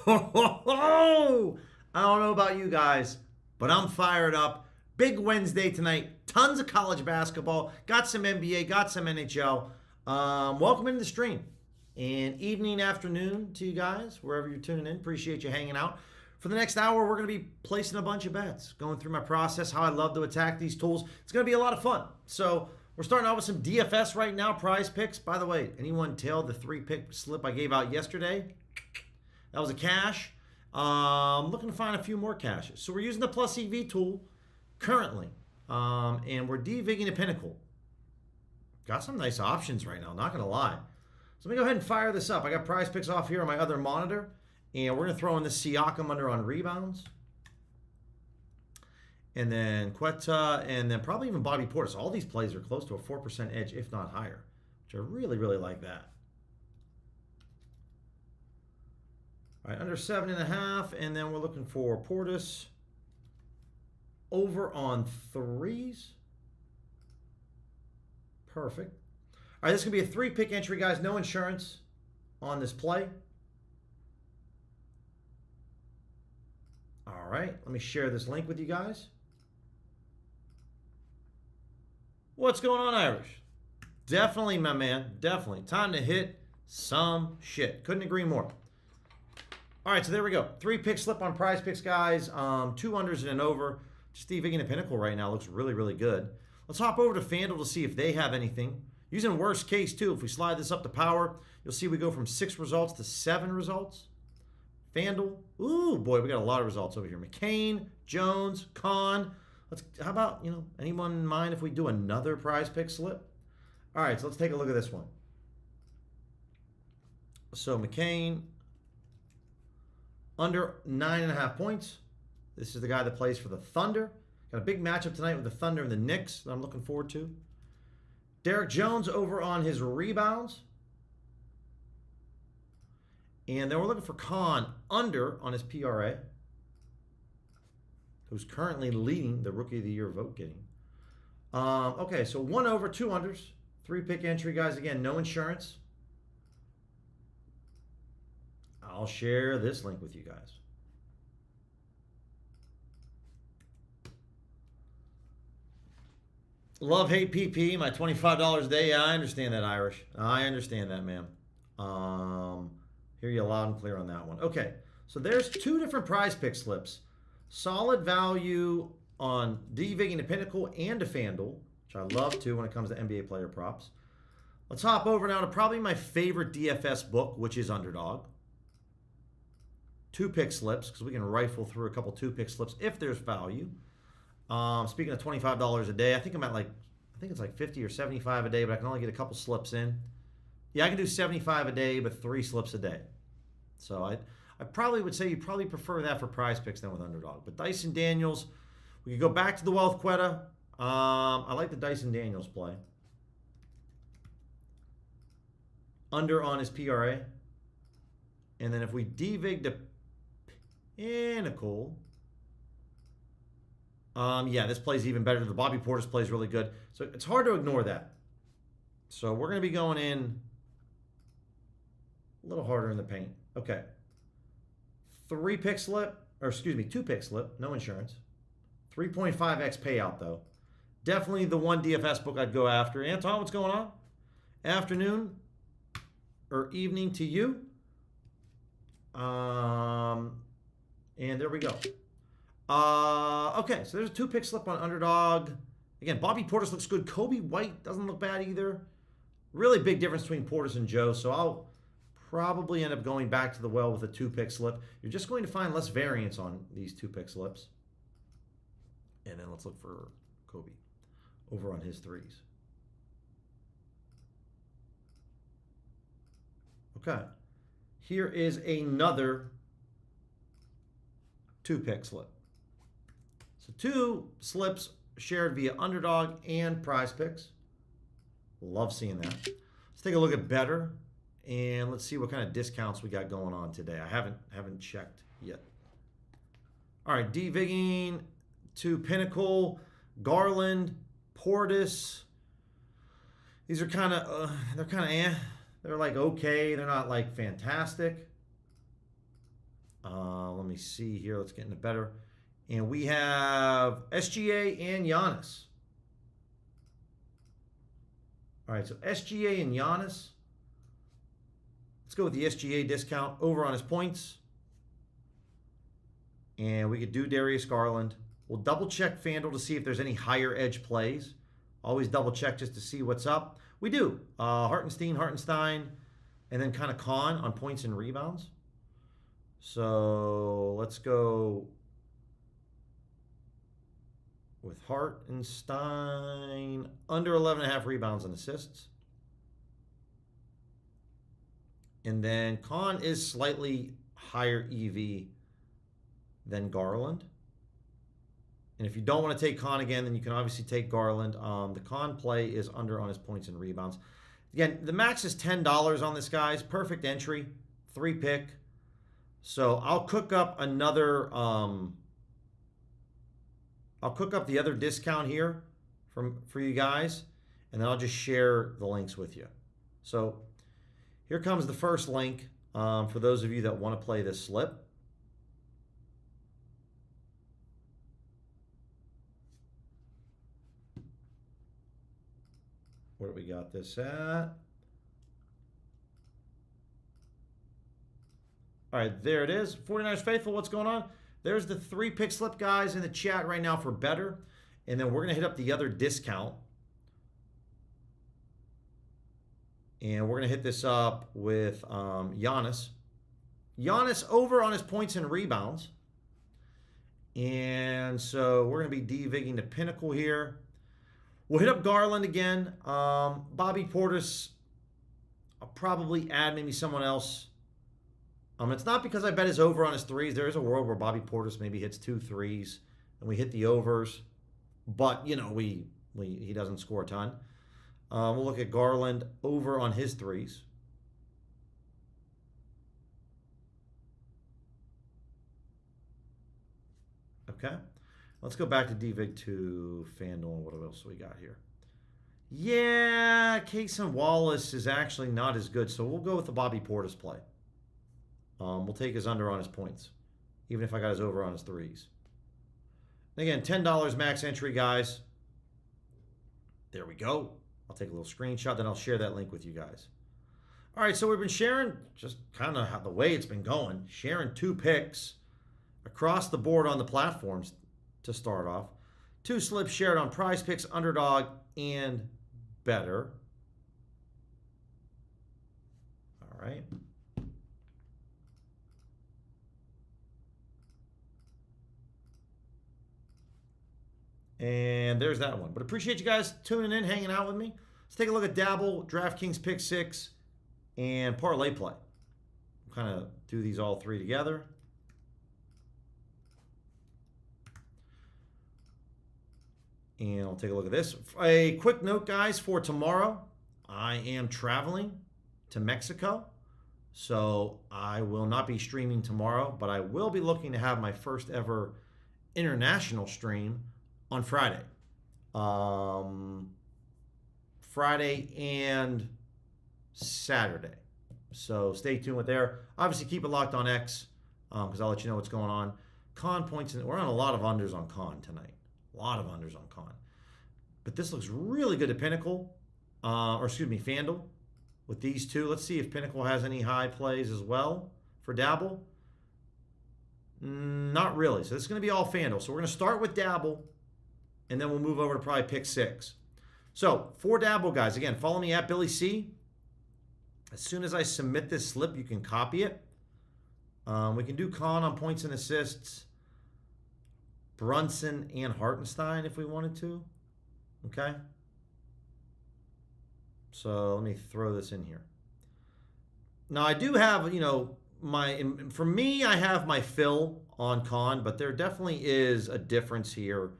I don't know about you guys, but I'm fired up. Big Wednesday tonight. Tons of college basketball. Got some NBA, got some NHL. Welcome into the stream. And evening, afternoon to you guys, wherever you're tuning in. Appreciate you hanging out. For the next hour, we're going to be placing a bunch of bets, going through my process, how I love to attack these tools. It's going to be a lot of fun. So we're starting out with some DFS right now, PrizePicks. By the way, anyone tailed the 3-pick slip I gave out yesterday? That was a cash. Looking to find a few more caches. So we're using the plus EV tool currently, and we're devigging a pinnacle. Got some nice options right now, not going to lie. So let me go ahead and fire this up. I got PrizePicks off here on my other monitor, and we're going to throw in this Siakam under on rebounds. And then Quetta, and then probably even Bobby Portis. All these plays are close to a 4% edge, if not higher, which I really, really like that. All right, under 7.5, and then we're looking for Portis over on 3s. Perfect. All right, this is going to be a 3-pick entry, guys. No insurance on this play. All right, let me share this link with you guys. What's going on, Irish? Definitely, my man. Definitely. Time to hit some shit. Couldn't agree more. All right, so there we go. 3-pick slip on PrizePicks, guys. 2 unders and an over. Just devigging a pinnacle right now. Looks really, really good. Let's hop over to FanDuel to see if they have anything. Using worst case, too, if we slide this up to power, you'll see we go from 6 results to 7 results. FanDuel. Ooh, boy, we got a lot of results over here. McCain, Jones, Kahn. How about, anyone mind if we do another PrizePick slip? All right, so let's take a look at this one. So McCain, under 9.5 points. This is the guy that plays for the Thunder. Got a big matchup tonight with the Thunder and the Knicks that I'm looking forward to. Derek Jones over on his rebounds. And then we're looking for Kahn under on his PRA, who's currently leading the Rookie of the Year vote getting. Okay, so 1 over, 2 unders. 3-pick entry, guys. Again, no insurance. I'll share this link with you guys. Love, hate PP, my $25 a day. Yeah, I understand that, Irish. I understand that, man. Hear you loud and clear on that one. Okay, so there's 2 different PrizePick slips. Solid value on devigging a pinnacle and a FanDuel, which I love too when it comes to NBA player props. Let's hop over now to probably my favorite DFS book, which is Underdog. 2-pick slips, because we can rifle through a couple 2-pick slips if there's value. Speaking of $25 a day, I think it's like 50 or 75 a day, but I can only get a couple slips in. Yeah, I can do 75 a day, but 3 slips a day. So I probably would say you'd probably prefer that for PrizePicks than with Underdog. But Dyson Daniels, we could go back to the Wealth Quetta. I like the Dyson Daniels play. Under on his PRA. And then if we devig the pinnacle, yeah, this plays even better. The Bobby Portis plays really good. So it's hard to ignore that. So we're going to be going in a little harder in the paint. Okay. 3-pick slip, or excuse me, 2-pick slip, no insurance. 3.5x payout, though. Definitely the one DFS book I'd go after. Anton, what's going on? Afternoon or evening to you. And there we go. Okay, so there's a 2-pick slip on Underdog. Again, Bobby Portis looks good. Kobe White doesn't look bad either. Really big difference between Portis and Joe, so I'll probably end up going back to the well with a 2-pick slip. You're just going to find less variance on these 2-pick slips. And then let's look for Kobe over on his 3s. Okay. Here is another 2-pick slip. So 2 slips shared via Underdog and PrizePicks. Love seeing that. Let's take a look at Betr, and let's see what kind of discounts we got going on today. I haven't checked yet. All right, devigging to Pinnacle, Garland, Portis. These are kind of they're like okay. They're not like fantastic. me see here. Let's get into Betr. And we have SGA and Giannis. All right, so SGA and Giannis. Let's go with the SGA discount over on his points. And we could do Darius Garland. We'll double check FanDuel to see if there's any higher edge plays. Always double check just to see what's up. We do. Hartenstein, and then kind of Con on points and rebounds. So let's go with Hartenstein under 11.5 rebounds and assists. And then Con is slightly higher EV than Garland. And if you don't want to take Con again, then you can obviously take Garland. The Con play is under on his points and rebounds. Again, the max is $10 on this, guys. Perfect entry, 3-pick. So I'll cook up another. I'll cook up the other discount here for you guys, and then I'll just share the links with you. So here comes the first link for those of you that want to play this slip. Where do we got this at? All right, there it is. 49ers Faithful, what's going on? There's the 3-pick slip, guys, in the chat right now for Betr. And then we're going to hit up the other discount. And we're going to hit this up with Giannis. Giannis over on his points and rebounds. And so we're going to be devigging the pinnacle here. We'll hit up Garland again. Bobby Portis, I'll probably add maybe someone else. It's not because I bet his over on his threes. There is a world where Bobby Portis maybe hits 2 threes and we hit the overs. But, you know, he doesn't score a ton. We'll look at Garland over on his threes. Okay. Let's go back to DVig to FanDuel. What else we got here? Yeah, Cason Wallace is actually not as good, so we'll go with the Bobby Portis play. We'll take his under on his points, even if I got his over on his threes. Again, $10 max entry, guys. There we go. I'll take a little screenshot, then I'll share that link with you guys. All right, so we've been sharing just kind of the way it's been going, sharing 2 picks across the board on the platforms to start off. 2 slips shared on PrizePicks, Underdog, and Betr. All right. And there's that one. But appreciate you guys tuning in, hanging out with me. Let's take a look at Dabble, DraftKings Pick Six, and Parlay Play. We'll kind of do these all 3 together. And I'll take a look at this. A quick note, guys, for tomorrow. I am traveling to Mexico. So I will not be streaming tomorrow, but I will be looking to have my first ever international stream on Friday. Friday and Saturday. So stay tuned with there. Obviously, keep it locked on X because I'll let you know what's going on. Con points, we're on a lot of unders on Con tonight. A lot of unders on Con. But this looks really good at Pinnacle, FanDuel with these 2. Let's see if Pinnacle has any high plays as well for Dabble. Not really. So this is going to be all FanDuel. So we're going to start with Dabble, and then we'll move over to probably Pick 6. So for Dabble, guys, again, follow me at Billy C. As soon as I submit this slip, you can copy it. We can do Con on points and assists. Brunson and Hartenstein if we wanted to. Okay. So let me throw this in here. Now I do have, for me, I have my fill on Con, but there definitely is a difference here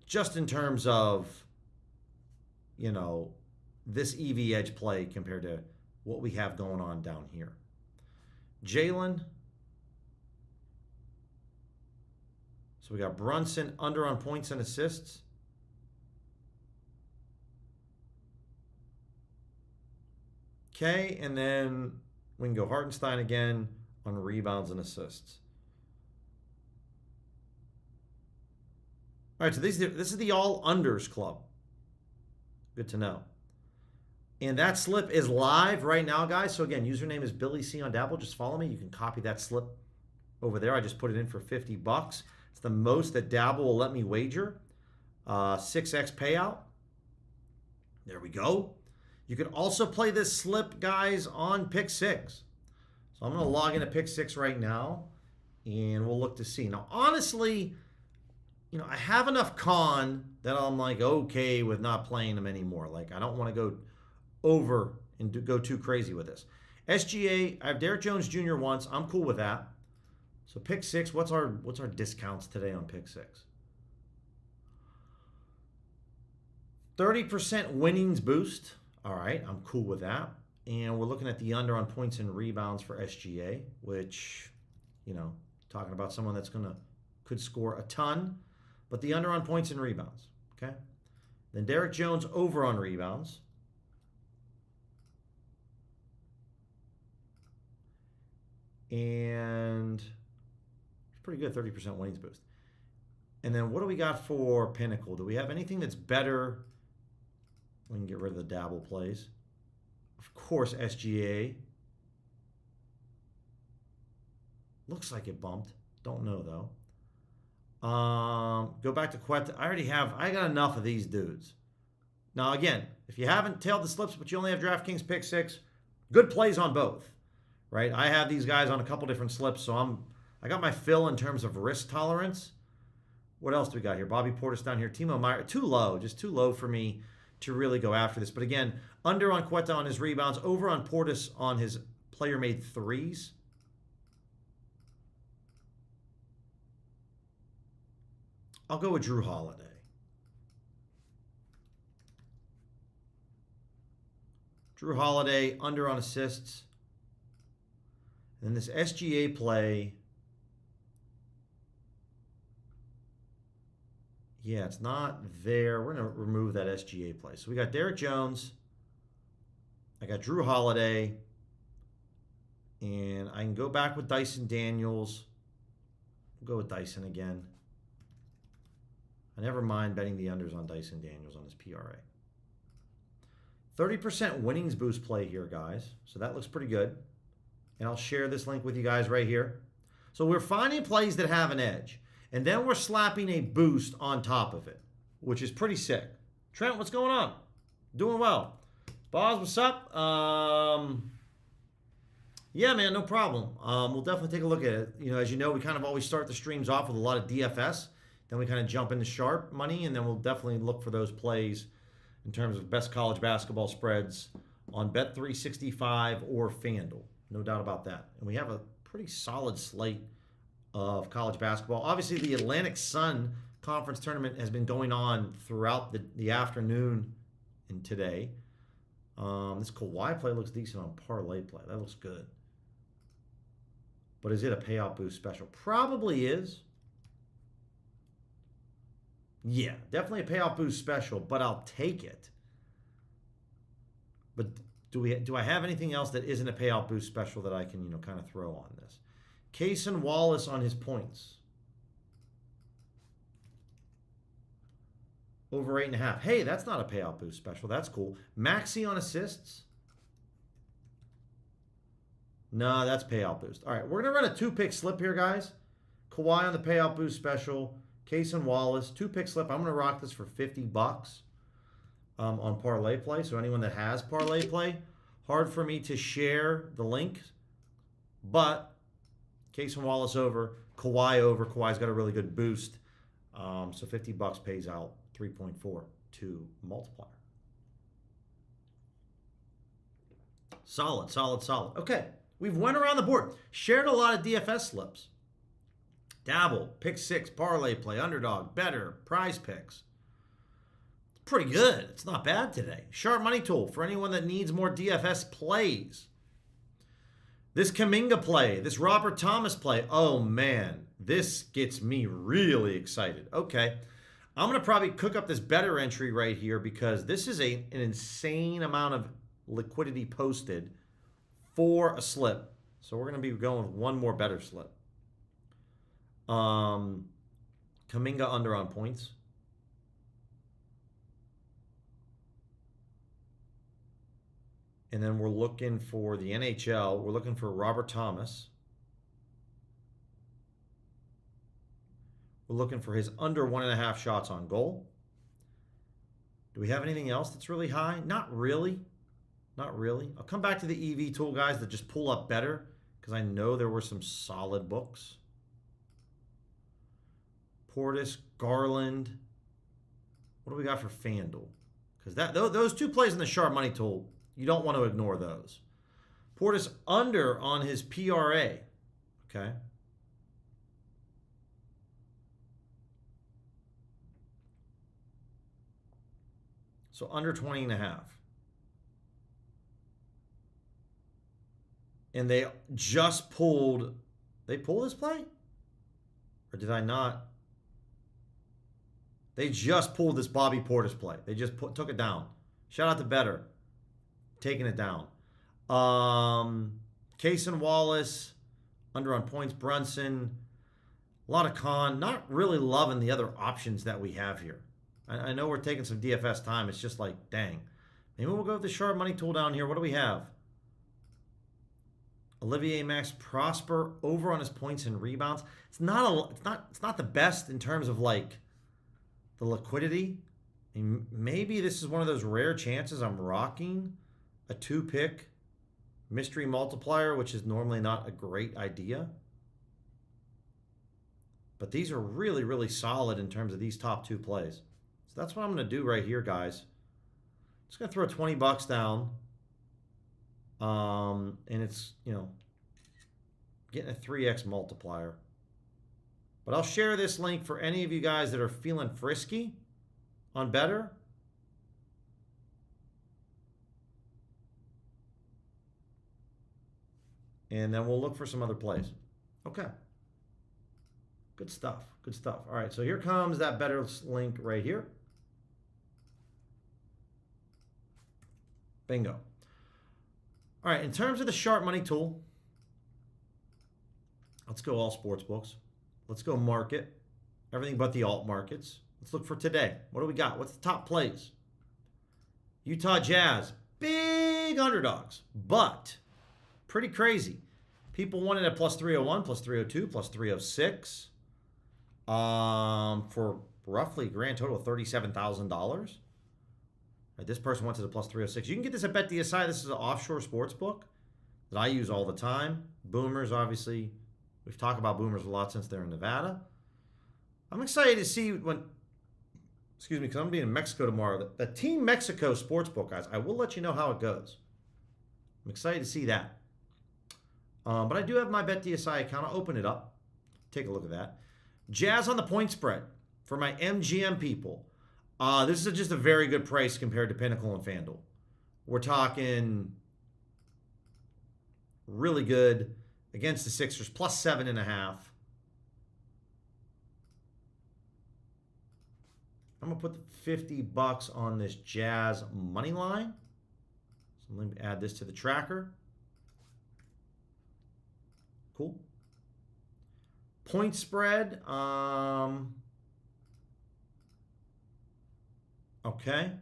just in terms of, this EV edge play compared to what we have going on down here. Jalen. So we got Brunson under on points and assists. Okay, and then we can go Hartenstein again on rebounds and assists. All right, so this is the all unders club. Good to know. And that slip is live right now, guys. So again, username is Billy C on Dabble. Just follow me. You can copy that slip over there. I just put it in for 50 bucks. It's the most that Dabble will let me wager. 6x payout. There we go. You can also play this slip, guys, on Pick Six. So I'm going to log into Pick Six right now, and we'll look to see. Now, honestly, you know, I have enough con that I'm like okay with not playing them anymore. Like, I don't want to go over and go too crazy with this. SGA, I have Derek Jones Jr. once. I'm cool with that. So Pick Six, what's our discounts today on Pick Six? 30% winnings boost. All right, I'm cool with that. And we're looking at the under on points and rebounds for SGA, which, you know, talking about someone that's could score a ton, but the under on points and rebounds. Okay. Then Derek Jones over on rebounds. And it's pretty good, 30% winnings boost. And then what do we got for Pinnacle? Do we have anything that's better? We can get rid of the Dabble plays. Of course, SGA. Looks like it bumped. Don't know, though. Go back to Quetta. I got enough of these dudes. Now, again, if you haven't tailed the slips, but you only have DraftKings Pick Six, good plays on both, right? I have these guys on a couple different slips, so I got my fill in terms of risk tolerance. What else do we got here? Bobby Portis down here. Timo Meyer, too low, just too low for me to really go after this. But again, under on Quetta on his rebounds, over on Portis on his player-made threes. I'll go with Drew Holiday. Drew Holiday, under on assists. And then this SGA play, yeah, it's not there. We're going to remove that SGA play. So we got Derek Jones. I got Drew Holiday. And I can go back with Dyson Daniels. We'll go with Dyson again. I never mind betting the unders on Dyson Daniels on his PRA. 30% winnings boost play here, guys. So that looks pretty good. And I'll share this link with you guys right here. So we're finding plays that have an edge. And then we're slapping a boost on top of it, which is pretty sick. Trent, what's going on? Doing well. Boz, what's up? Yeah, man, no problem. We'll definitely take a look at it. You know, as you know, we kind of always start the streams off with a lot of DFS. Then we kind of jump into sharp money, and then we'll definitely look for those plays in terms of best college basketball spreads on Bet365 or FanDuel. No doubt about that. And we have a pretty solid slate of college basketball. Obviously, the Atlantic Sun Conference Tournament has been going on throughout the afternoon and today. This Kawhi play looks decent on parlay play. That looks good. But is it a payout boost special? Probably is. Yeah, definitely a payout boost special, but I'll take it. But do I have anything else that isn't a payout boost special that I can, you know, kind of throw on this? Cason Wallace on his points. Over 8.5. Hey, that's not a payout boost special. That's cool. Maxey on assists. No, that's payout boost. All right, we're going to run a two-pick slip here, guys. Kawhi on the payout boost special. Cason Wallace, two-pick slip. I'm going to rock this for 50 bucks on Parlay Play. So anyone that has Parlay Play, hard for me to share the link. But Cason Wallace over, Kawhi over. Kawhi's got a really good boost. So 50 bucks pays out 3.4 to multiplier. Solid, solid, solid. Okay, we've went around the board. Shared a lot of DFS slips. Dabble, Pick Six, Parlay Play, Underdog, Betr, PrizePicks. It's pretty good. It's not bad today. Sharp money tool for anyone that needs more DFS plays. This Kuminga play, this Robert Thomas play, oh man, this gets me really excited. Okay, I'm going to probably cook up this Betr entry right here because this is an insane amount of liquidity posted for a slip. So we're going to be going with one more Betr slip. Kuminga under on points. And then we're looking for the NHL. We're looking for Robert Thomas. We're looking for his under 1.5 shots on goal. Do we have anything else that's really high? Not really. Not really. I'll come back to the EV tool, guys, that just pull up better because I know there were some solid books. Portis, Garland. What do we got for FanDuel? Because those two plays in the sharp money tool, you don't want to ignore those. Portis under on his PRA. Okay. So under 20.5. And they just pulled, they pulled this play? Or did I not? They just pulled this Bobby Portis play. They just took it down. Shout out to Betr. Taking it down. Case and Wallace, under on points, Brunson. A lot of con. Not really loving the other options that we have here. I know we're taking some DFS time. It's just like, dang. Maybe we'll go with the sharp money tool down here. What do we have? Olivier Max Prosper over on his points and rebounds. It's not the best in terms of like the liquidity. I mean, maybe this is one of those rare chances I'm rocking a 2-pick mystery multiplier, which is normally not a great idea. But these are really, really solid in terms of these top 2 plays. So that's what I'm going to do right here, guys. Just going to throw 20 bucks down. And it's, you know, getting a 3x multiplier. But I'll share this link for any of you guys that are feeling frisky on Betr. And then we'll look for some other plays. Okay. Good stuff. Good stuff. All right, so here comes that Betr link right here. Bingo. All right, in terms of the sharp money tool, let's go all sports books. Let's go market. Everything but the alt markets. Let's look for today. What do we got? What's the top plays? Utah Jazz. Big underdogs, but pretty crazy. People wanted a plus 301, plus 302, plus 306 for roughly a grand total of $37,000. Right, this person wants it at plus 306. You can get this at BetDSI. This is an offshore sports book that I use all the time. Boomers, obviously. We've talked about Boomers a lot since they're in Nevada. I'm excited to see when, excuse me, because I'm going to be in Mexico tomorrow. The Team Mexico sportsbook, guys, I will let you know how it goes. I'm excited to see that. But I do have my BetDSI account. I'll open it up. Take a look at that. Jazz on the point spread for my MGM people. This is just a very good price compared to Pinnacle and FanDuel. We're talking really good against the Sixers, plus 7.5. I'm going to put 50 bucks on this Jazz money line. So let me add this to the tracker. Cool. Point spread. Okay.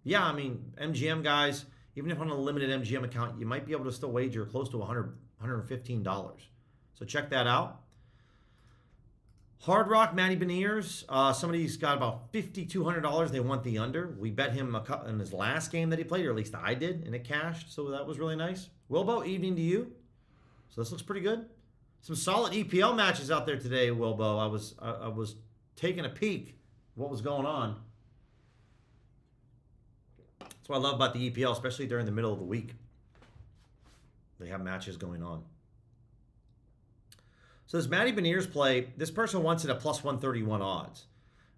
Yeah, I mean, MGM guys, even if on a limited MGM account, you might be able to still wager close to $100, $115. So check that out. Hard Rock, Matty Beniers. Somebody's got about $5,200. They want the under. We bet him in his last game that he played, or at least I did, and it cashed. So that was really nice. Wilbo, evening to you. So this looks pretty good. Some solid EPL matches out there today, Wilbo. I was taking a peek at what was going on. That's what I love about the EPL, especially during the middle of the week. They have matches going on. So this Matty Beniers play, this person wants it at plus 131 odds.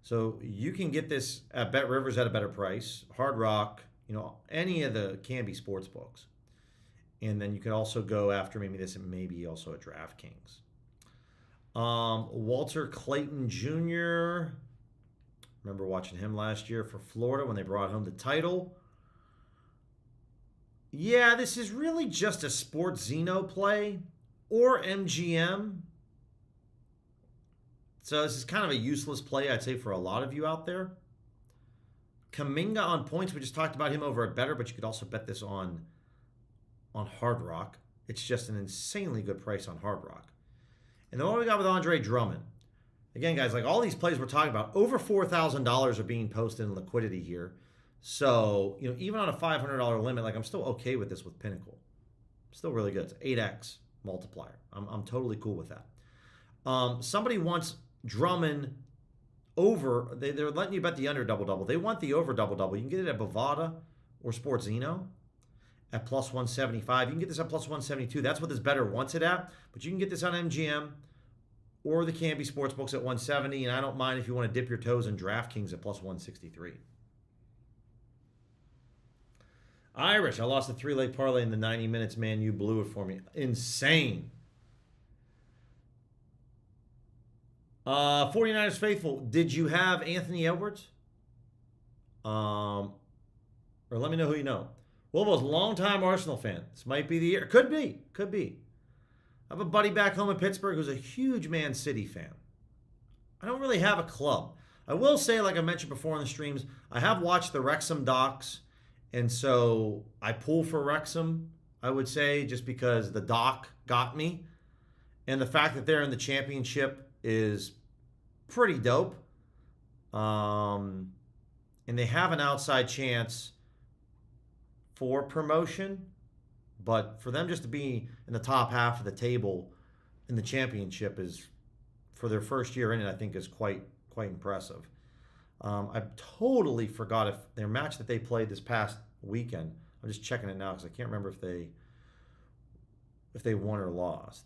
So you can get this at Bet Rivers at a better price. Hard Rock, you know, any of the Canby sports books. And then you could also go after maybe this and maybe also at DraftKings. Walter Clayton Jr. Remember watching him last year for Florida when they brought home the title. Yeah, this is really just a Sports Zeno play or MGM. So this is kind of a useless play, I'd say, for a lot of you out there. Kuminga on points. We just talked about him over at Betr, but you could also bet this on on Hard Rock. It's just an insanely good price on Hard Rock. And then what we got with Andre Drummond. Again, guys, like all these plays we're talking about, over $4,000 are being posted in liquidity here. So, even on a $500 limit, like I'm still okay with this with Pinnacle. Still really good. It's 8x multiplier. I'm totally cool with that. Somebody wants Drummond over. They're letting you bet the under double-double. They want the over double-double. You can get it at Bovada or Sportzino at plus 175. You can get this at plus 172. That's what this bettor wants it at. But you can get this on MGM or the Canby Sportsbooks at 170. And I don't mind if you want to dip your toes in DraftKings at plus 163. Irish, I lost a 3-leg parlay in the 90 minutes, man. You blew it for me. Insane. 49ers faithful, did you have Anthony Edwards? Or let me know who you know. Wilbo's longtime Arsenal fan. This might be the year. Could be. I have a buddy back home in Pittsburgh who's a huge Man City fan. I don't really have a club. I will say, like I mentioned before on the streams, I have watched the Wrexham docs, and so I pull for Wrexham, I would say, just because the doc got me. And the fact that they're in the championship is pretty dope. And they have an outside chance for promotion, but for them just to be in the top half of the table in the championship is, for their first year in it, I think is quite impressive. I totally forgot if their match that they played this past weekend. I'm just checking it now because I can't remember if they won or lost.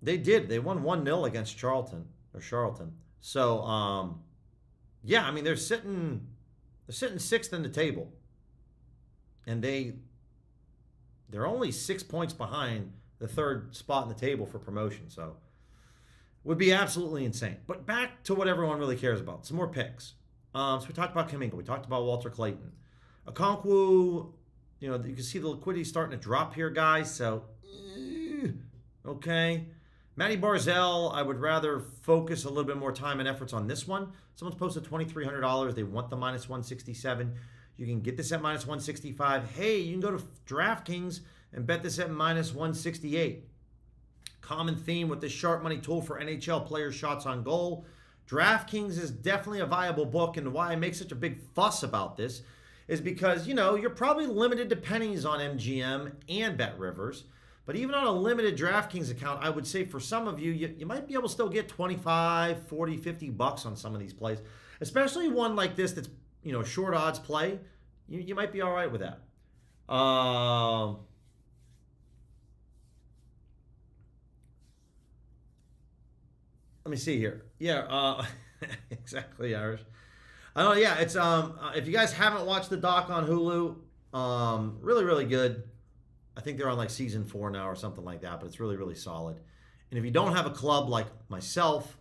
They did. They won 1-0 against Charlton. So, yeah, I mean they're sitting sixth in the table, and they're only 6 points behind the third spot in the table for promotion. So, would be absolutely insane. But back to what everyone really cares about. Some more picks. So we talked about Kuminga. We talked about Walter Clayton. Okonkwo, you can see the liquidity starting to drop here, guys. So, okay. Matty Barzell, I would rather focus a little bit more time and efforts on this one. Someone's posted $2,300. They want the minus 167. You can get this at minus 165. Hey, you can go to DraftKings and bet this at minus 168. Common theme with this sharp money tool for NHL players' shots on goal. DraftKings is definitely a viable book, and why I make such a big fuss about this is because, you're probably limited to pennies on MGM and BetRivers. But even on a limited DraftKings account, I would say for some of you, you might be able to still get 25, 40, 50 bucks on some of these plays. Especially one like this that's, short odds play. You might be all right with that. Let me see here. Yeah, exactly, Irish. Yeah, it's if you guys haven't watched the doc on Hulu, really, really good. I think they're on like season 4 now or something like that, but it's really, really solid. And if you don't have a club like myself,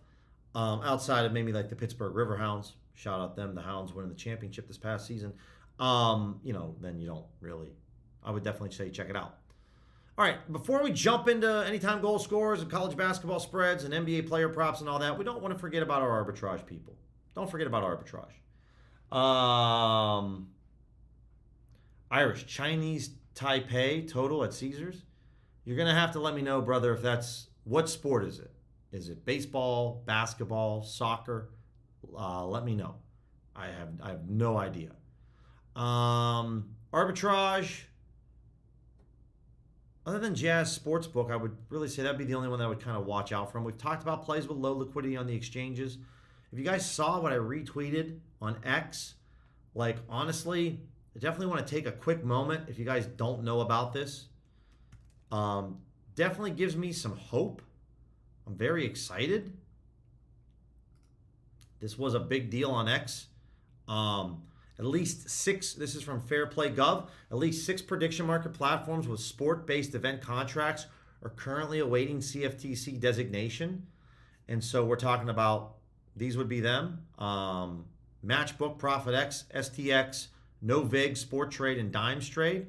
outside of maybe like the Pittsburgh Riverhounds, shout out them, the Hounds winning the championship this past season, then you don't really, I would definitely say check it out. All right, before we jump into anytime goal scorers and college basketball spreads and NBA player props and all that, we don't want to forget about our arbitrage people. Don't forget about arbitrage. Irish, Chinese Taipei total at Caesars. You're going to have to let me know, brother, if that's, what sport is it? Is it baseball, basketball, soccer? Let me know. I have no idea. Arbitrage, other than Jazz Sportsbook, I would really say that'd be the only one that I would kind of watch out from. We've talked about plays with low liquidity on the exchanges. If you guys saw what I retweeted on X, like honestly, I definitely want to take a quick moment if you guys don't know about this. Definitely gives me some hope. I'm very excited. This was a big deal on X. At least 6, this is from Fair Play Gov, at least 6 prediction market platforms with sport-based event contracts are currently awaiting CFTC designation. And so we're talking about, these would be them. Matchbook, ProfitX, STX, NoVig, Sport Trade, and Dimes Trade.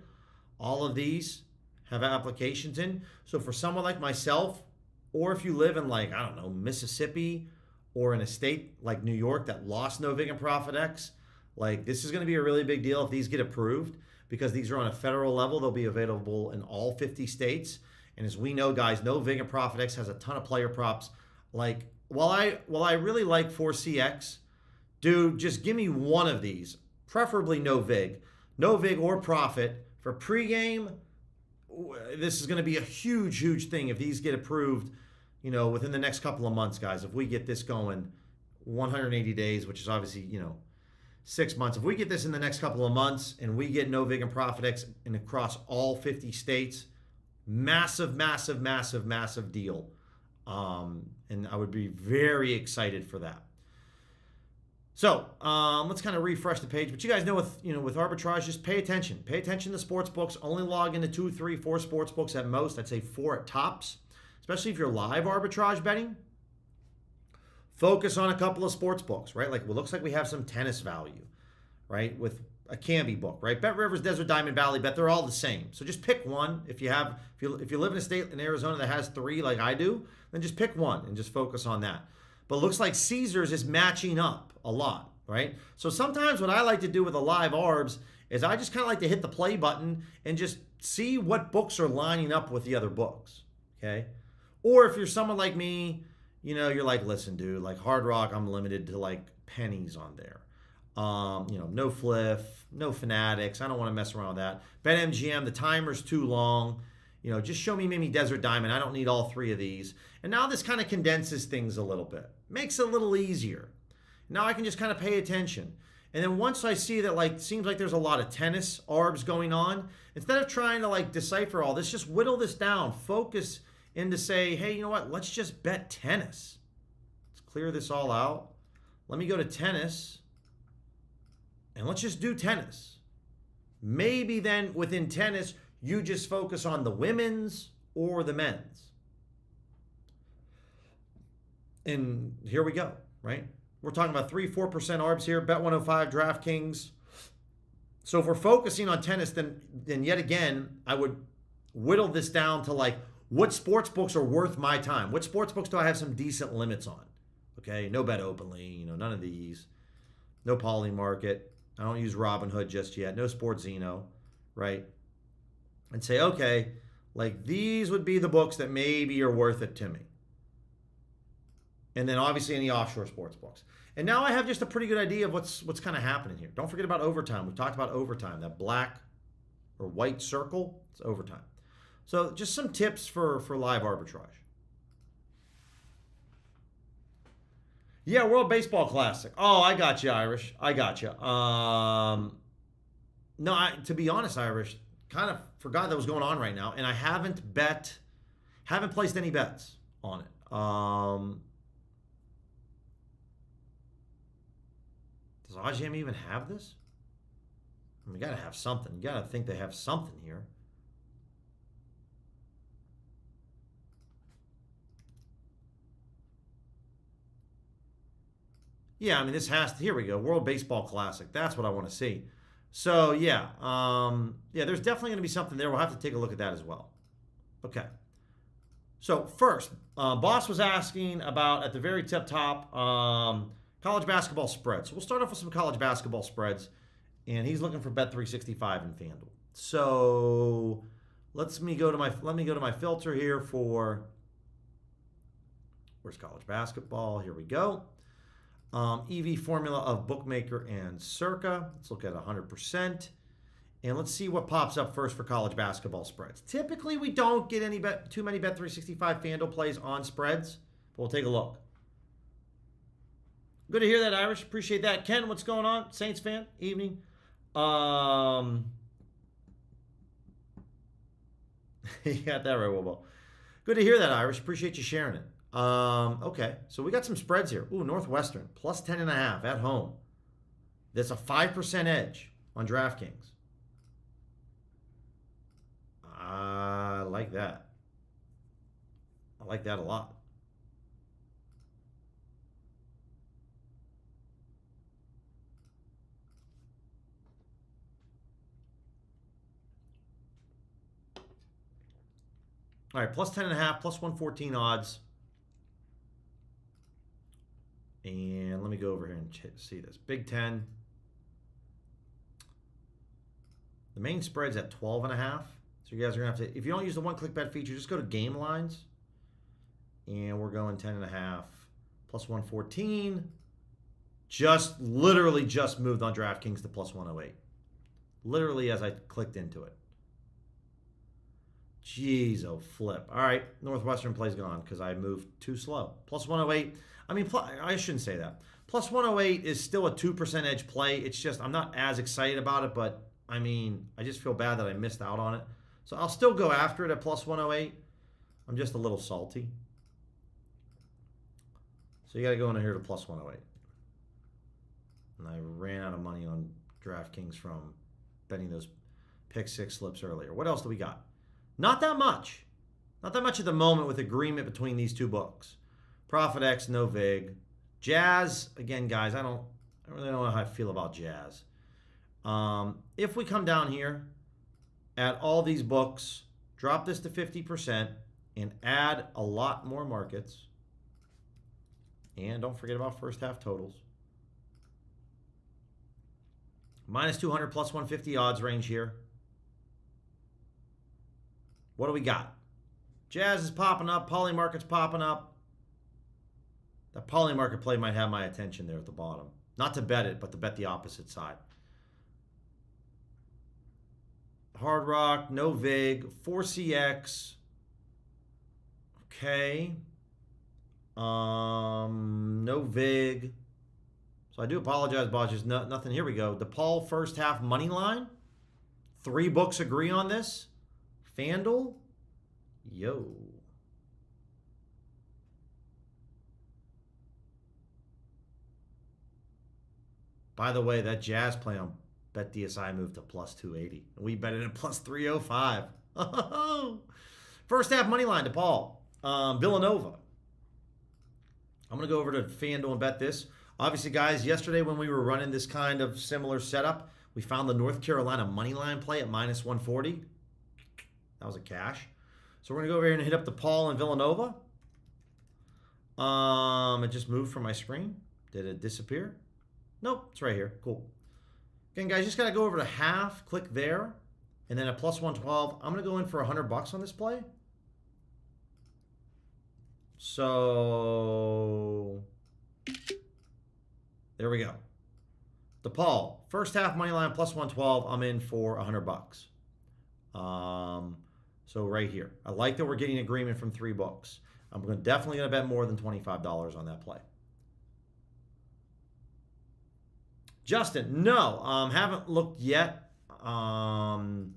All of these have applications in. So for someone like myself, or if you live in like, I don't know, Mississippi or in a state like New York that lost no vig and profit X, like this is going to be a really big deal if these get approved, because these are on a federal level. They'll be available in all 50 states. And as we know, guys, no vig and profit X has a ton of player props. Like, while I really like 4CX, dude, just give me one of these, preferably no vig or profit for pregame. This is going to be a huge thing if these get approved, within the next couple of months, guys. If we get this going 180 days, which is obviously, 6 months. If we get this in the next couple of months and we get no vig and profit X and across all 50 states, massive deal. And I would be very excited for that. So let's kind of refresh the page. But you guys know with Arbitrage, just pay attention. Pay attention to sports books. Only log into 2, 3, 4 sports books at most. I'd say 4 at tops. Especially if you're live arbitrage betting. Focus on a couple of sports books, right? Like, it looks like we have some tennis value, right? With a Canby book, right? Bet Rivers, Desert Diamond, Valley Bet, they're all the same. So just pick one. If you live in a state in Arizona that has 3 like I do, then just pick one and just focus on that. But it looks like Caesars is matching up a lot, right? So sometimes what I like to do with a live arbs is I just kind of like to hit the play button and just see what books are lining up with the other books, okay? Or if you're someone like me, you're like, listen, dude, like Hard Rock, I'm limited to like pennies on there. No Fliff, no Fanatics. I don't want to mess around with that. BetMGM, the timer's too long. Just show me maybe Desert Diamond. I don't need all 3 of these. And now this kind of condenses things a little bit. Makes it a little easier. Now I can just kind of pay attention. And then once I see that, like, seems like there's a lot of tennis arbs going on, instead of trying to like decipher all this, just whittle this down. Focus in to say, hey, you know what? Let's just bet tennis. Let's clear this all out. Let me go to tennis. And let's just do tennis. Maybe then within tennis, you just focus on the women's or the men's. And here we go, right? We're talking about 3-4% arbs here. Bet 105, DraftKings. So if we're focusing on tennis, then yet again, I would whittle this down to like, what sports books are worth my time? What sports books do I have some decent limits on? Okay, no Bet Openly, none of these. No Poly Market. I don't use Robinhood just yet. No Sportzino, right? And say, okay, like these would be the books that maybe are worth it to me. And then obviously any offshore sports books. And now I have just a pretty good idea of what's kind of happening here. Don't forget about overtime. We talked about overtime. That black or white circle, it's overtime. So just some tips for live arbitrage. Yeah, World Baseball Classic. Oh, I got you, Irish. I got you. No, to be honest, Irish, kind of forgot that was going on right now, and I haven't placed any bets on it. Does OddsJam even have this? I mean, you got to have something. You got to think they have something here. Yeah, I mean, this has to, here we go, World Baseball Classic. That's what I want to see. So, yeah, there's definitely going to be something there. We'll have to take a look at that as well. Okay. So, first, Boss was asking about, at the very top, college basketball spreads. So, we'll start off with some college basketball spreads, and he's looking for Bet365 and FanDuel. So, let me go to my filter here for, where's college basketball? Here we go. EV formula of bookmaker and circa. Let's look at 100%. And let's see what pops up first for college basketball spreads. Typically, we don't get too many Bet365 FanDuel plays on spreads, but we'll take a look. Good to hear that, Irish. Appreciate that. Ken, what's going on? Saints fan? Evening. You got that right, Wilbo. Good to hear that, Irish. Appreciate you sharing it. Okay, so we got some spreads here. Ooh, Northwestern, plus 10.5 at home. That's a 5% edge on DraftKings. I like that. I like that a lot. All right, plus 10.5, plus 114 odds. me go over here and see this. Big Ten. The main spread's at 12.5. So you guys are going to have to, if you don't use the one-click bet feature, just go to game lines. And we're going 10.5 plus 114. Literally just moved on DraftKings to plus 108. Literally as I clicked into it. Jeez, oh flip. All right, Northwestern play's gone because I moved too slow. Plus 108. I mean, I shouldn't say that. Plus 108 is still a 2% edge play. It's just, I'm not as excited about it, but I mean, I just feel bad that I missed out on it. So I'll still go after it at plus 108. I'm just a little salty. So you got to go in here to plus 108. And I ran out of money on DraftKings from betting those pick six slips earlier. What else do we got? Not that much. Not that much at the moment with agreement between these two books. Profit X, no vig. Jazz, again, guys, I really don't know how I feel about Jazz. If we come down here at all these books, drop this to 50% and add a lot more markets. And don't forget about first half totals. Minus 200 plus 150 odds range here. What do we got? Jazz is popping up. Parlay market's popping up. That Parlay market play might have my attention there at the bottom. Not to bet it, but to bet the opposite side. Hard Rock, no vig, 4CX. Okay. No vig. So I do apologize, boss. Just nothing. Here we go. DePaul first half money line. 3 books agree on this. FanDuel. Yo. By the way, that Jazz play on Bet DSI moved to plus 280. And we bet it at plus 305. First half money line, DePaul. Villanova. I'm going to go over to FanDuel and bet this. Obviously, guys, yesterday when we were running this kind of similar setup, we found the North Carolina money line play at minus 140. That was a cash. So we're going to go over here and hit up DePaul and Villanova. It just moved from my screen. Did it disappear? Nope, it's right here. Cool. Again, guys, just got to go over to half, click there, and then at plus 112. I'm going to go in for $100 on this play. So there we go. DePaul, first half money line plus 112. I'm in for $100. So right here, I like that we're getting agreement from 3 books. I'm definitely going to bet more than $25 on that play. Justin, no, haven't looked yet. Haven't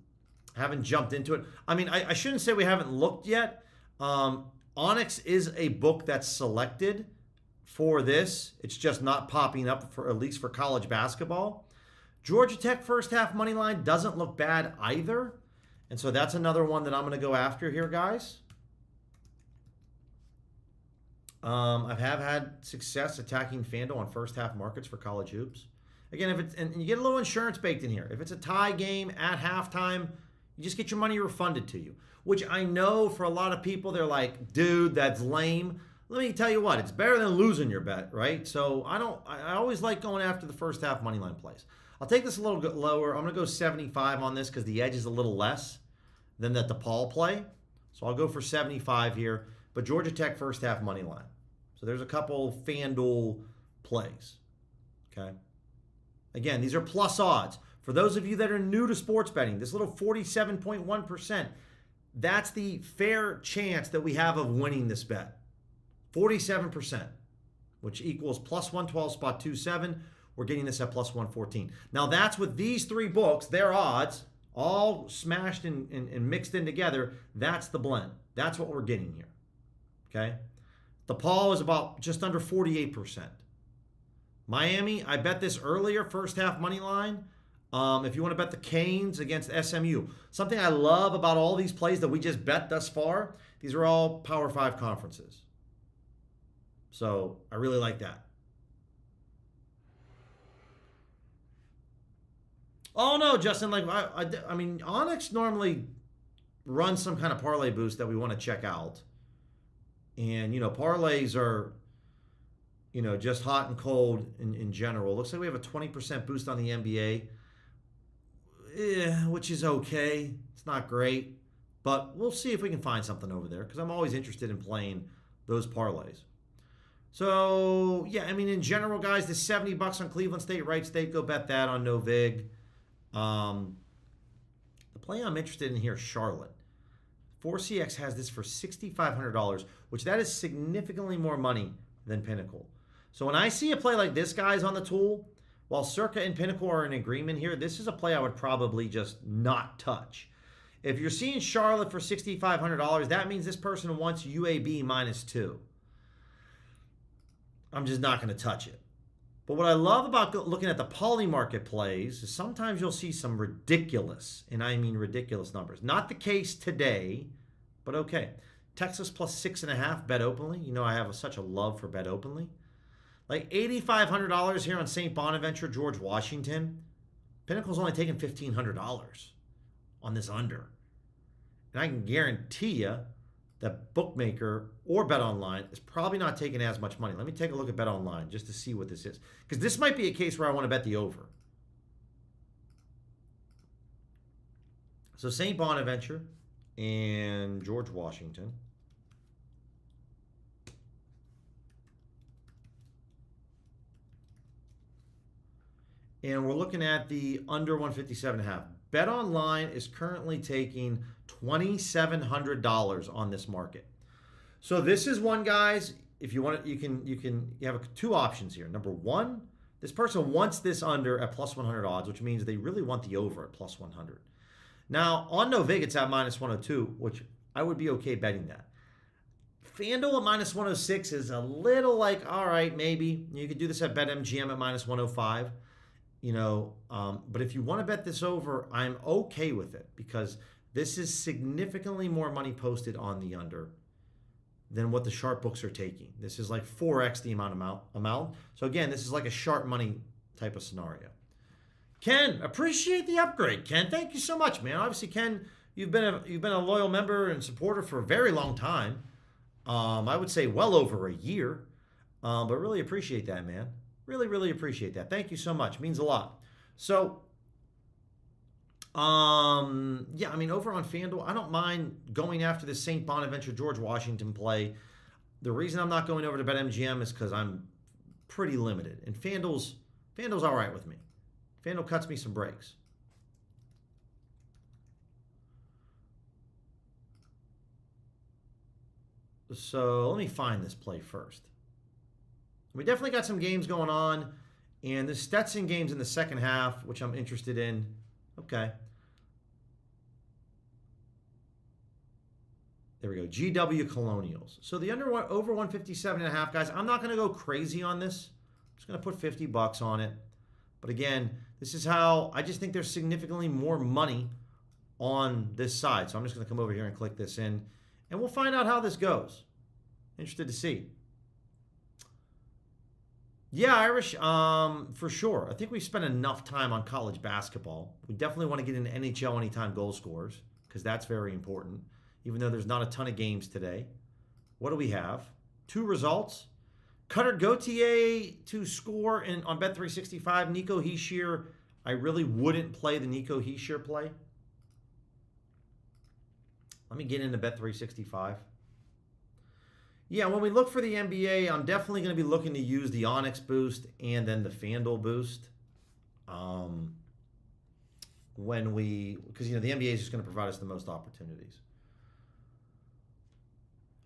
jumped into it. I mean, I shouldn't say we haven't looked yet. Onyx is a book that's selected for this. It's just not popping up for at least for college basketball. Georgia Tech first half money line doesn't look bad either. And so that's another one that I'm going to go after here, guys. I have had success attacking FanDuel on first half markets for college hoops. Again, if it's and you get a little insurance baked in here. If it's a tie game at halftime, you just get your money refunded to you. Which I know for a lot of people, they're like, dude, that's lame. Let me tell you what, it's better than losing your bet, right? So I always like going after the first half money line plays. I'll take this a little bit lower. I'm going to go 75 on this because the edge is a little less than that DePaul play. So I'll go for 75 here. But Georgia Tech first half money line. So there's a couple FanDuel plays. Okay. Again, these are plus odds. For those of you that are new to sports betting, this little 47.1%, that's the fair chance that we have of winning this bet. 47%, which equals plus 112 spot 27. We're getting this at plus 114. Now that's with these 3 books, their odds, all smashed and mixed in together. That's the blend. That's what we're getting here. Okay. DePaul is about just under 48%. Miami, I bet this earlier, first half money line. If you want to bet the Canes against SMU. Something I love about all these plays that we just bet thus far, these are all Power 5 conferences. So I really like that. Oh, no, Justin, like I mean, Onyx normally runs some kind of parlay boost that we want to check out. And, you know, parlays are just hot and cold in general. Looks like we have a 20% boost on the NBA, which is okay. It's not great, but we'll see if we can find something over there because I'm always interested in playing those parlays. So, yeah, I mean, in general, guys, the $70 on Cleveland State, Wright State, go bet that on no vig. The play I'm interested in here, Charlotte. 4CX has this for $6,500, which that is significantly more money than Pinnacle. So when I see a play like this, guys, on the tool, while Circa and Pinnacle are in agreement here, this is a play I would probably just not touch. If you're seeing Charlotte for $6,500, that means this person wants UAB -2. I'm just not going to touch it. But what I love about looking at the poly market plays is sometimes you'll see some ridiculous, and I mean ridiculous numbers. Not the case today, but okay. Texas plus 6.5, bet openly. I have such a love for bet openly. Like $8,500 here on St. Bonaventure, George Washington. Pinnacle's only taking $1,500 on this under. And I can guarantee you that bookmaker or bet online is probably not taking as much money. Let me take a look at bet online just to see what this is. Because this might be a case where I want to bet the over. So St. Bonaventure and George Washington. And we're looking at the under 157.5. Bet online is currently taking $2,700 on this market. So this is one, guys. If you want it, you have two options here. Number one, this person wants this under at plus 100 odds, which means they really want the over at plus 100. Now on no vig, it's at -102, which I would be okay betting that. FanDuel at -106 is a little like, all right, maybe you could do this at BetMGM at -105. But if you want to bet this over, I'm okay with it because this is significantly more money posted on the under than what the sharp books are taking. This is like 4x the amount. So again, this is like a sharp money type of scenario. Ken, appreciate the upgrade. Ken, thank you so much, man. Obviously, Ken, you've been a loyal member and supporter for a very long time. I would say well over a year, but really appreciate that, man. Really, really appreciate that. Thank you so much. Means a lot. So, yeah, I mean, over on FanDuel, I don't mind going after this St. Bonaventure, George Washington play. The reason I'm not going over to BetMGM is because I'm pretty limited. And FanDuel's all right with me. FanDuel cuts me some breaks. So let me find this play first. We definitely got some games going on, and the Stetson game's in the second half, which I'm interested in. Okay. There we go. GW Colonials. So the over 157.5, guys. I'm not going to go crazy on this. I'm just going to put $50 on it. But again, this is how I just think there's significantly more money on this side. So I'm just going to come over here and click this in, and we'll find out how this goes. Interested to see. Yeah, Irish, for sure. I think we've spent enough time on college basketball. We definitely want to get into NHL anytime goal scorers because that's very important, even though there's not a ton of games today. What do we have? 2 results. Cutter Gauthier to score on Bet365. Nico Hischier, I really wouldn't play the Nico Hischier play. Let me get into Bet365. Yeah, when we look for the NBA, I'm definitely going to be looking to use the Onyx boost and then the FanDuel boost. Because the NBA is just going to provide us the most opportunities.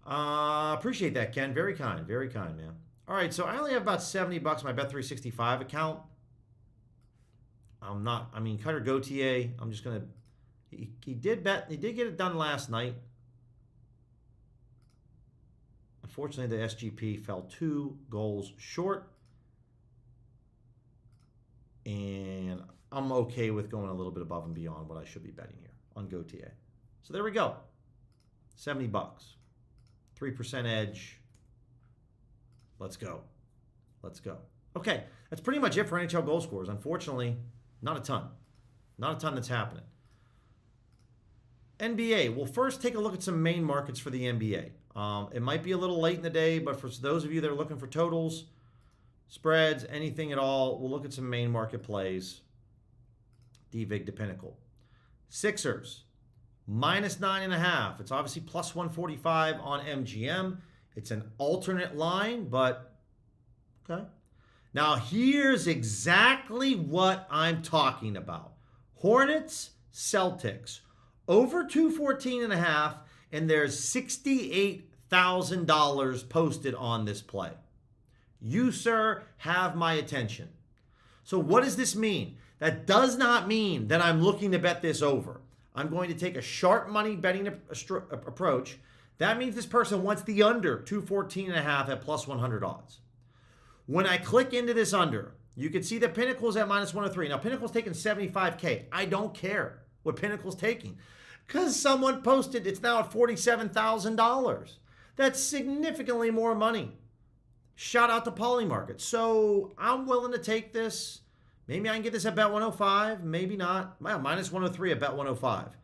Appreciate that, Ken. Very kind, man. All right, so I only have about $70 in my Bet365 account. Cutter Gauthier, I'm just going to. He did get it done last night. Unfortunately, the SGP fell 2 goals short. And I'm okay with going a little bit above and beyond what I should be betting here on Gauthier. So there we go. $70. 3% edge. Let's go. Okay, that's pretty much it for NHL goal scorers. Unfortunately, not a ton. Not a ton that's happening. NBA. We'll first take a look at some main markets for the NBA. It might be a little late in the day, but for those of you that are looking for totals, Spreads, anything at all. We'll look at some main market plays. DVig to Pinnacle. Sixers, -9.5. It's obviously plus 145 on MGM. It's an alternate line, but okay. Now, here's exactly what I'm talking about. Hornets, Celtics, over 214.5, and there's $68,000 posted on this play. You, sir, have my attention. So what does this mean? That does not mean that I'm looking to bet this over. I'm going to take a sharp money betting approach. That means this person wants the under 214.5 at plus 100 odds. When I click into this under, you can see that Pinnacle's at -103. Now, Pinnacle's taking $75K. I don't care what Pinnacle's taking because someone posted it's now at $47,000. That's significantly more money. Shout out to Polymarket. So I'm willing to take this. Maybe I can get this at bet 105. Maybe not. Well, -103 at bet 105.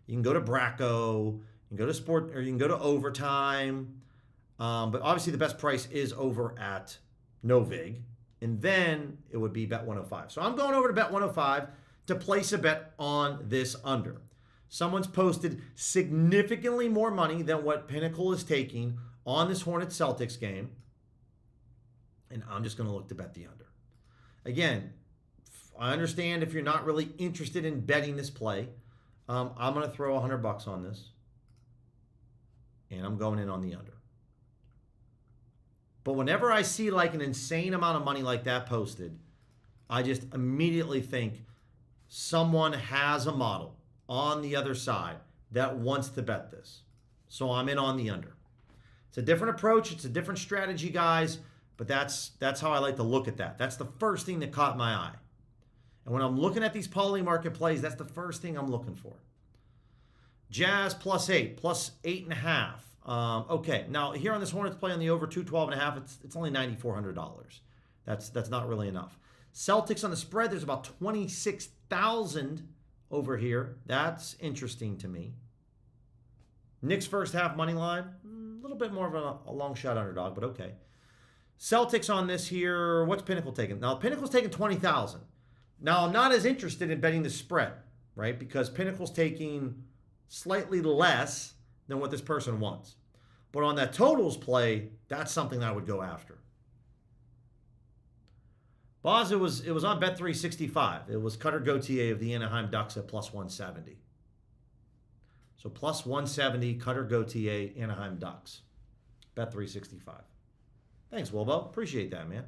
You can go to Bracco. You can go to Sport, or you can go to Overtime. But obviously the best price is over at Novig. And then it would be bet 105. So I'm going over to bet 105 to place a bet on this under. Someone's posted significantly more money than what Pinnacle is taking on this Hornets Celtics game. And I'm just going to look to bet the under. Again, I understand if you're not really interested in betting this play. I'm going to throw $100 on this. And I'm going in on the under. But whenever I see like an insane amount of money like that posted, I just immediately think someone has a model on the other side that wants to bet this. So I'm in on the under. It's a different approach. It's a different strategy, guys. But that's how I like to look at that. That's the first thing that caught my eye. And when I'm looking at these poly market plays, that's the first thing I'm looking for. Jazz +8, +8.5. Okay, now here on this Hornets play on the over 212.5, it's only $9,400. That's not really enough. Celtics on the spread, there's about 26,000 over here. That's interesting to me. Knicks first half money line, a little bit more of a long shot underdog, but okay. Celtics on this here, what's Pinnacle taking? Now, Pinnacle's taking 20,000. Now, I'm not as interested in betting the spread, right? Because Pinnacle's taking slightly less than what this person wants. But on that totals play, that's something that I would go after. Boz, it was on Bet365. It was Cutter Gauthier of the Anaheim Ducks at +170. So +170, Cutter Gauthier, Anaheim Ducks. Bet365. Thanks, Wilbo. Appreciate that, man.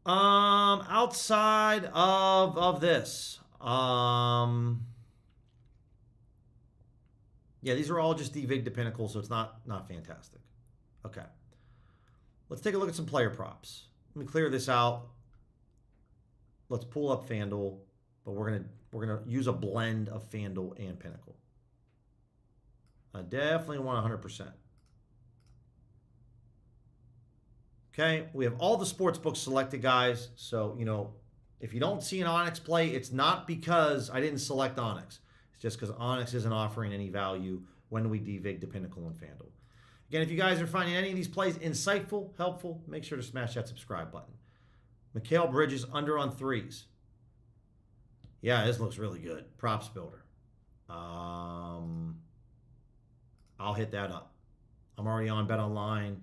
Outside of this, yeah, these are all just DVig to Pinnacle, so it's not fantastic. Okay. Let's take a look at some player props. Let me clear this out. Let's pull up FanDuel, but we're gonna use a blend of FanDuel and Pinnacle. I definitely want 100%. Okay, we have all the sports books selected, guys. So, if you don't see an Onyx play, it's not because I didn't select Onyx. It's just because Onyx isn't offering any value when we DVig to Pinnacle and FanDuel. Again, if you guys are finding any of these plays insightful, helpful, make sure to smash that subscribe button. Mikal Bridges under on 3s. Yeah, this looks really good. Props builder. I'll hit that up. I'm already on Bet Online.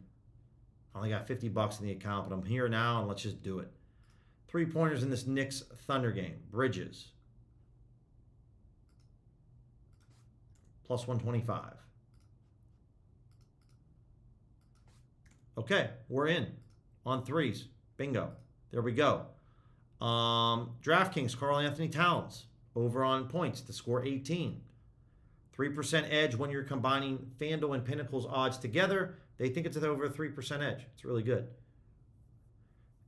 I only got $50 in the account, but I'm here now, and let's just do it. 3-pointers in this Knicks Thunder game. Bridges. +125. Okay, we're in on 3s. Bingo. There we go. DraftKings, Karl Anthony Towns, over on points to score 18. 3% edge when you're combining FanDuel and Pinnacle's odds together. They think it's over a 3% edge. It's really good.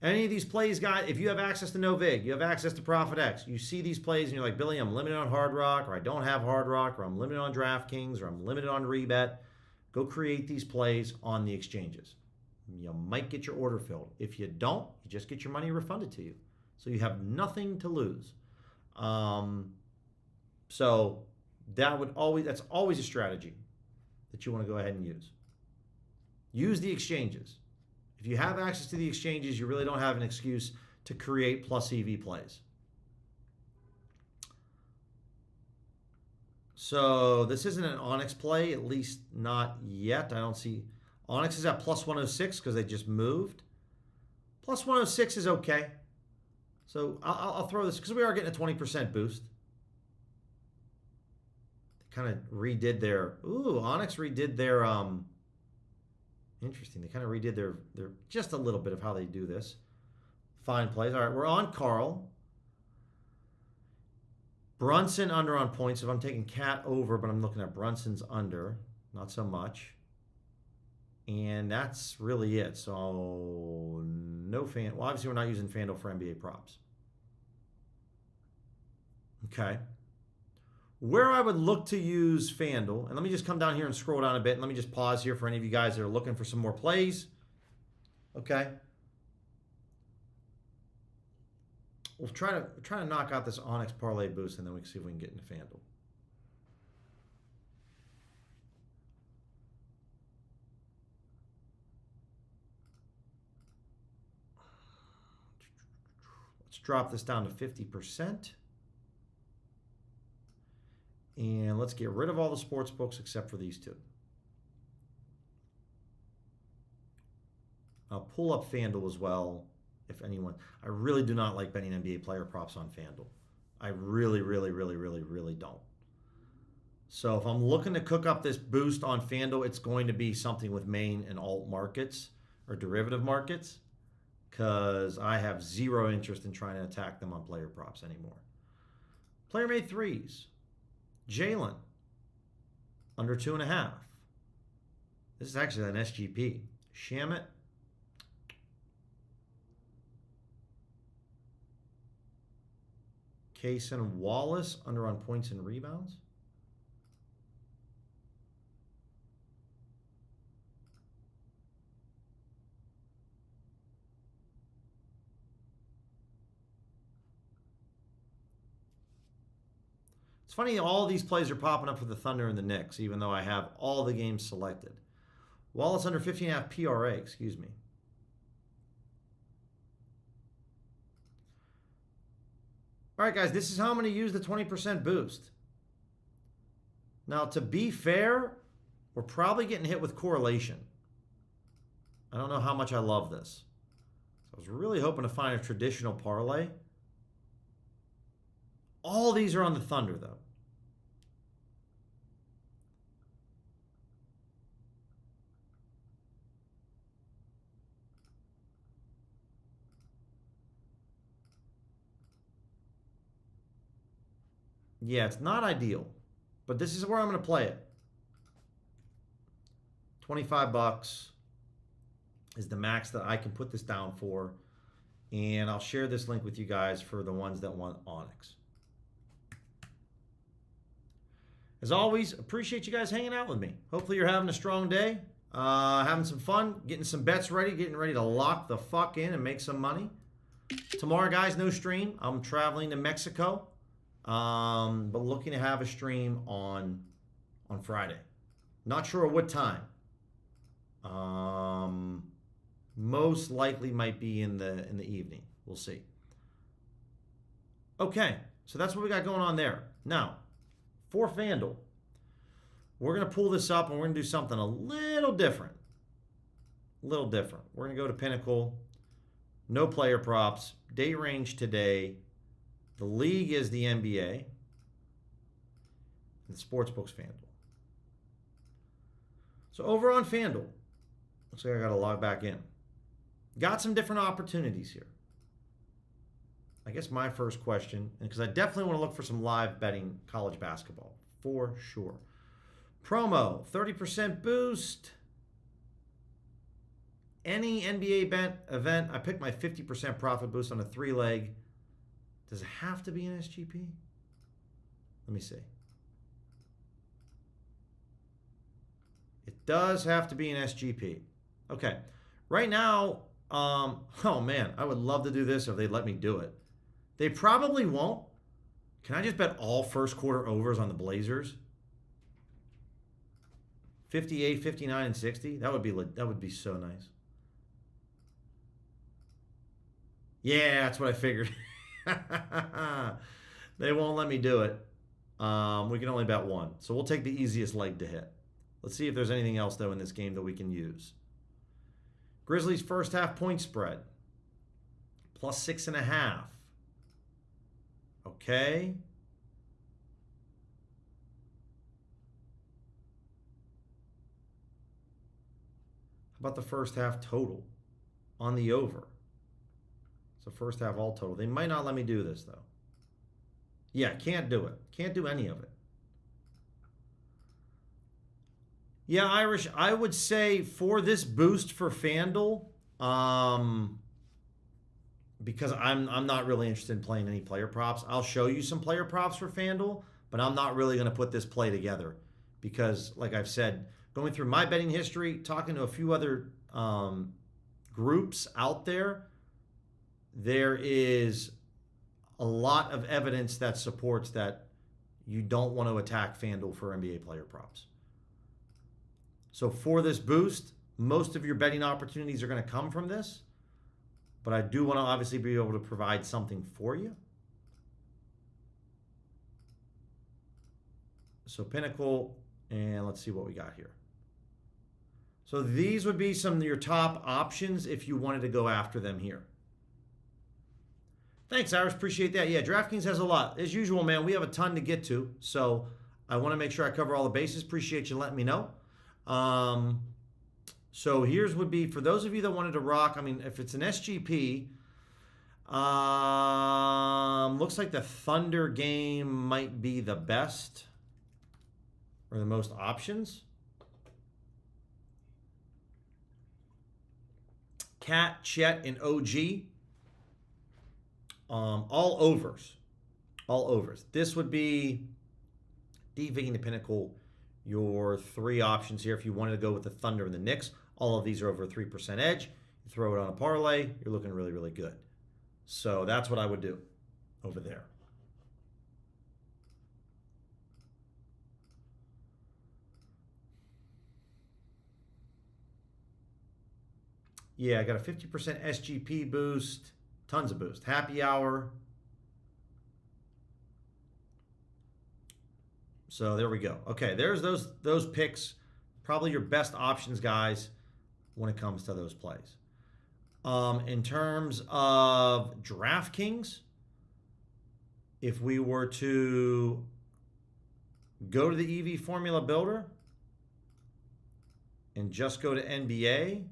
Any of these plays, guys, if you have access to Novig, you have access to ProfitX, you see these plays and you're like, Billy, I'm limited on Hard Rock, or I don't have Hard Rock, or I'm limited on DraftKings, or I'm limited on Rebet, go create these plays on the exchanges. You might get your order filled. If you don't, you just get your money refunded to you. So you have nothing to lose. So that's always a strategy that you want to go ahead and use. Use the exchanges. If you have access to the exchanges, you really don't have an excuse to create plus EV plays. So this isn't an Onyx play, at least not yet. I don't see. Onyx is at plus 106 because they just moved. Plus 106 is okay. So I'll throw this because we are getting a 20% boost. They kind of redid their, Onyx redid their, interesting. They kind of redid their just a little bit of how they do this. Fine plays. All right, we're on Carl. Brunson under on points. If I'm taking Cat over, but I'm looking at Brunson's under, not so much. And that's really it. So no fan. Well, obviously we're not using FanDuel for NBA props. Okay. Where I would look to use FanDuel, and let me just come down here and scroll down a bit, and let me just pause here for any of you guys that are looking for some more plays. Okay. We'll try to knock out this Onyx parlay boost, and then we can see if we can get into FanDuel. Let's drop this down to 50%. And let's get rid of all the sports books except for these two. I'll pull up FanDuel as well. If anyone, I really do not like betting NBA player props on FanDuel. I really don't. So if I'm looking to cook up this boost on FanDuel, it's going to be something with main and alt markets or derivative markets, because I have zero interest in trying to attack them on player props anymore. Player made threes. Jalen, under 2.5. This is actually an SGP. Shamit. Kaysen Wallace, under on points and rebounds. It's funny, all these plays are popping up for the Thunder and the Knicks, even though I have all the games selected. Wallace under 15.5 PRA, excuse me. All right, guys, this is how I'm going to use the 20% boost. Now, to be fair, we're probably getting hit with correlation. I don't know how much I love this. So I was really hoping to find a traditional parlay. All these are on the Thunder, though. Yeah, it's not ideal, but this is where I'm going to play it. 25 bucks is the max that I can put this down for, and I'll share this link with you guys for the ones that want Onyx. As always, appreciate you guys hanging out with me. Hopefully you're having a strong day, having some fun, getting some bets ready, getting ready to lock the fuck in and make some money. Tomorrow, guys, no stream. I'm traveling to Mexico, but looking to have a stream on Friday. Not sure what time. Most likely might be in the evening. We'll see. Okay, so that's what we got going on there. Now, for FanDuel, we're going to pull this up and we're going to do something a little different. We're going to go to Pinnacle. No player props. Day range today. The league is the NBA. And the sportsbooks FanDuel. So over on FanDuel, looks like I got to log back in. Got some different opportunities here. I guess my first question, because I definitely want to look for some live betting college basketball, for sure. Promo, 30% boost. Any NBA event, I picked my 50% profit boost on a 3-leg. Does it have to be an SGP? Let me see. It does have to be an SGP. Okay. Right now, oh man, I would love to do this if they'd let me do it. They probably won't. Can I just bet all first quarter overs on the Blazers? 58, 59, and 60? That would be so nice. Yeah, that's what I figured. They won't let me do it. We can only bet one. So we'll take the easiest leg to hit. Let's see if there's anything else, though, in this game that we can use. Grizzlies first half point spread. Plus 6.5. Okay. How about the first half total on the over? So first half all total. They might not let me do this, though. Yeah, can't do it. Can't do any of it. Yeah, Irish, I would say for this boost for FanDuel, because I'm not really interested in playing any player props. I'll show you some player props for FanDuel, but I'm not really going to put this play together because, like I've said, going through my betting history, talking to a few other groups out there, there is a lot of evidence that supports that you don't want to attack FanDuel for NBA player props. So for this boost, most of your betting opportunities are going to come from this. But I do want to obviously be able to provide something for you. So Pinnacle, and let's see what we got here. So these would be some of your top options if you wanted to go after them here. Thanks, Irish. Appreciate that. Yeah, DraftKings has a lot. As usual, man, we have a ton to get to. So I want to make sure I cover all the bases. Appreciate you letting me know. So here's would be, for those of you that wanted to rock, I mean, if it's an SGP, looks like the Thunder game might be the best or the most options. Cat, Chet, and OG. All overs. All overs. This would be DVing the Pinnacle, your three options here. If you wanted to go with the Thunder and the Knicks, all of these are over a 3% edge. You throw it on a parlay, you're looking really, really good. So that's what I would do over there. Yeah, I got a 50% SGP boost, tons of boost. Happy hour. So there we go. Okay, there's those picks. Probably your best options, guys, when it comes to those plays. In terms of DraftKings, if we were to go to the EV Formula Builder and just go to NBA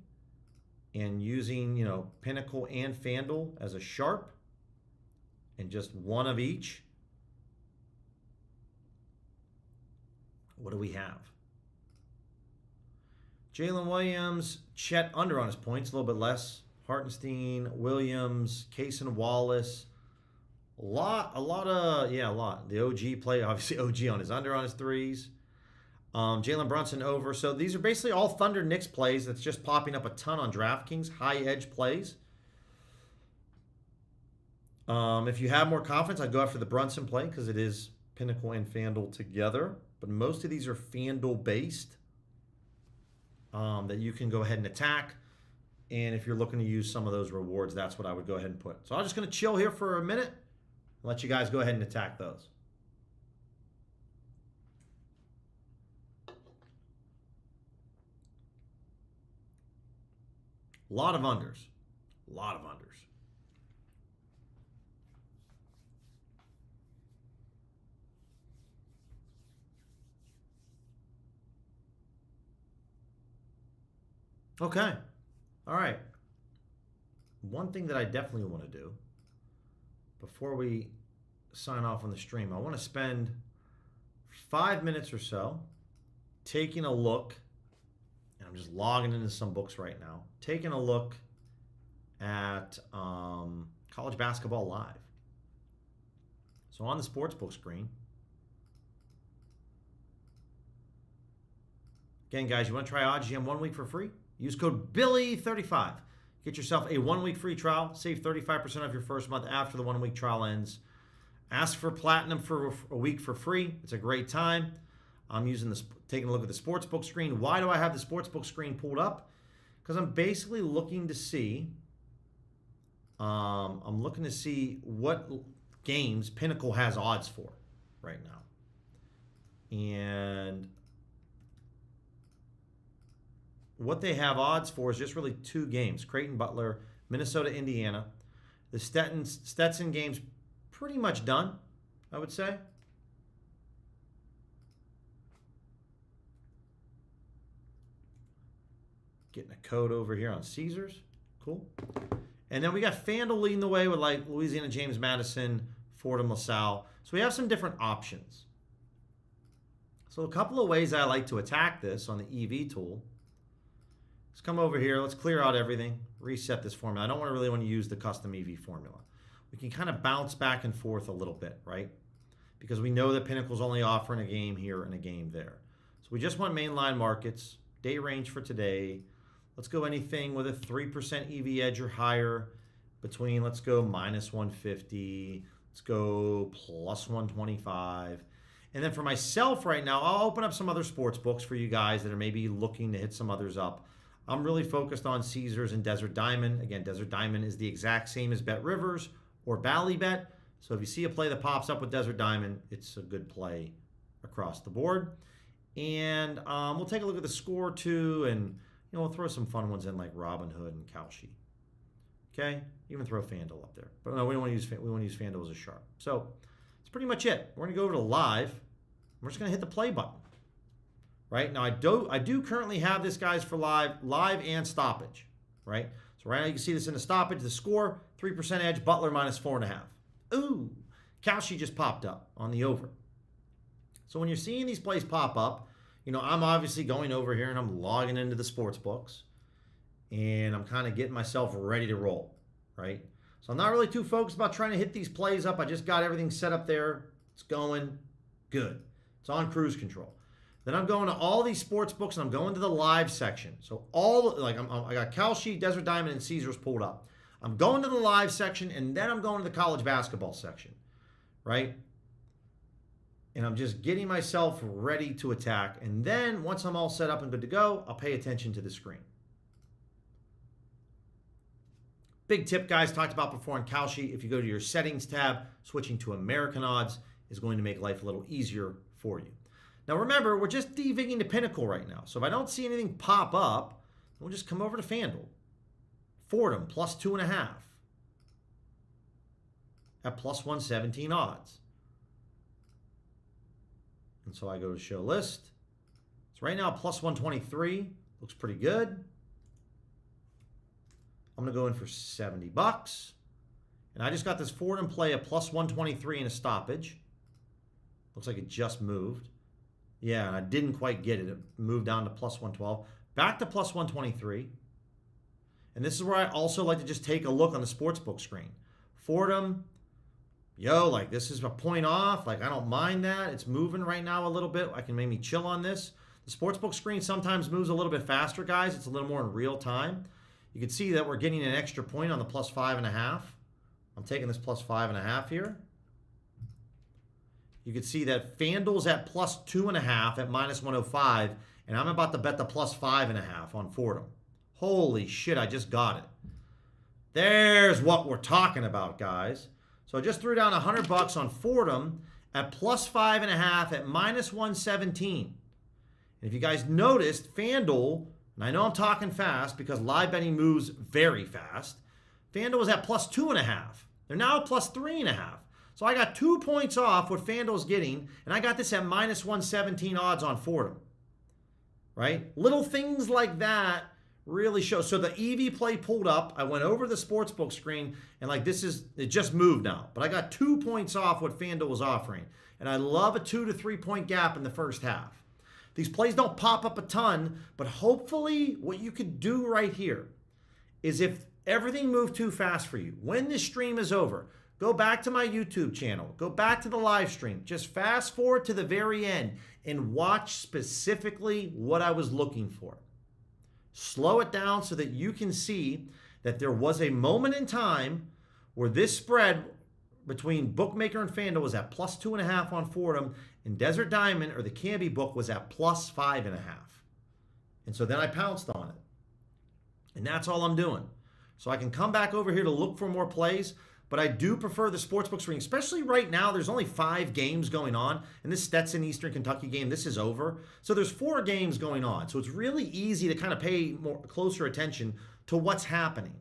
and using, you know, Pinnacle and FanDuel as a sharp and just one of each, what do we have? Jalen Williams, Chet under on his points, a little bit less. Hartenstein, Williams, Kaysen Wallace. A lot. The OG play, obviously OG on his under on his threes. Jalen Brunson over. So these are basically all Thunder Knicks plays that's just popping up a ton on DraftKings, high edge plays. If you have more confidence, I'd go after the Brunson play because it is Pinnacle and FanDuel together. But most of these are FanDuel based that you can go ahead and attack. And if you're looking to use some of those rewards, that's what I would go ahead and put. So I'm just going to chill here for a minute and let you guys go ahead and attack those. A lot of unders. A lot of unders. Okay. All right. One thing that I definitely want to do before we sign off on the stream, I want to spend 5 minutes or so taking a look, and I'm just logging into some books right now, taking a look at college basketball live. So on the sportsbook screen, again, guys, you want to try OddsJam 1 week for free? Use code BILLY35. Get yourself a 1 week free trial. Save 35% of your first month after the 1 week trial ends. Ask for Platinum for a week for free. It's a great time. I'm using this, taking a look at the sportsbook screen. Why do I have the sportsbook screen pulled up? Because I'm basically looking to see I'm looking to see what games Pinnacle has odds for right now. And what they have odds for is just really 2 games. Creighton Butler, Minnesota, Indiana. The Stetson game's pretty much done, I would say. Getting a code over here on Caesars. Cool. And then we got FanDuel leading the way with like Louisiana, James Madison, Fordham, LaSalle. So we have some different options. So a couple of ways I like to attack this on the EV tool. Let's come over here. Let's clear out everything. Reset this formula. I don't really want to use the custom EV formula. We can kind of bounce back and forth a little bit, right? Because we know that Pinnacle's only offering a game here and a game there. So we just want mainline markets. Day range for today. Let's go anything with a 3% EV edge or higher between, let's go minus 150. Let's go plus 125. And then for myself right now, I'll open up some other sports books for you guys that are maybe looking to hit some others up. I'm really focused on Caesars and Desert Diamond. Again, Desert Diamond is the exact same as Bet Rivers or Ballybet. So if you see a play that pops up with Desert Diamond, it's a good play across the board. And we'll take a look at the score too, and we'll throw some fun ones in like Robin Hood and Kalshi. Okay, even throw FanDuel up there, but no, we want to use FanDuel as a sharp. So that's pretty much it. We're gonna go over to live. We're just gonna hit the play button. Right now, I do currently have this, guys, for live and stoppage. Right. So right now you can see this in the stoppage. The score 3% edge. Butler minus 4.5. Ooh, Kalshi just popped up on the over. So when you're seeing these plays pop up, I'm obviously going over here and I'm logging into the sports books and I'm kind of getting myself ready to roll, right? So I'm not really too focused about trying to hit these plays up. I just got everything set up there. It's going good. It's on cruise control. Then I'm going to all these sports books and I'm going to the live section. So I got Kalshi, Desert Diamond, and Caesars pulled up. I'm going to the live section and then I'm going to the college basketball section, right? And I'm just getting myself ready to attack. And then once I'm all set up and good to go, I'll pay attention to the screen. Big tip, guys, talked about before on Kalshi. If you go to your settings tab, switching to American odds is going to make life a little easier for you. Now remember, we're just devigging to Pinnacle right now. So if I don't see anything pop up, we'll just come over to FanDuel. Fordham plus 2.5 at plus 117 odds. And so I go to show list. It's right now plus 123. Looks pretty good. I'm going to go in for $70. And I just got this Fordham play at plus 123 in a stoppage. Looks like it just moved. Yeah, and I didn't quite get it. It moved down to plus 112. Back to plus 123. And this is where I also like to just take a look on the sportsbook screen. Fordham, this is a point off. I don't mind that. It's moving right now a little bit. I can maybe chill on this. The sportsbook screen sometimes moves a little bit faster, guys. It's a little more in real time. You can see that we're getting an extra point on the plus 5.5. I'm taking this plus 5.5 here. You can see that FanDuel's at plus 2.5 at minus 105, and I'm about to bet the plus 5.5 on Fordham. Holy shit, I just got it. There's what we're talking about, guys. So I just threw down $100 on Fordham at plus 5.5 at minus 117. And if you guys noticed, FanDuel, and I know I'm talking fast because live betting moves very fast, FanDuel was at plus 2.5. They're now at plus 3.5. So I got 2 points off what FanDuel's getting, and I got this at minus 117 odds on Fordham. Right? Little things like that really show. So the EV play pulled up. I went over the sportsbook screen, and it just moved now. But I got 2 points off what FanDuel was offering. And I love a 2 to 3 point gap in the first half. These plays don't pop up a ton, but hopefully what you could do right here is if everything moved too fast for you, when this stream is over, go back to my YouTube channel. Go back to the live stream. Just fast forward to the very end and watch specifically what I was looking for. Slow it down so that you can see that there was a moment in time where this spread between bookmaker and FanDuel was at plus 2.5 on Fordham, and Desert Diamond or the Canby book was at plus 5.5. And so then I pounced on it. And that's all I'm doing. So I can come back over here to look for more plays, but I do prefer the sportsbook screen, especially right now. There's only 5 games going on, and this Stetson Eastern Kentucky game, this is over. So there's 4 games going on. So it's really easy to kind of pay closer attention to what's happening,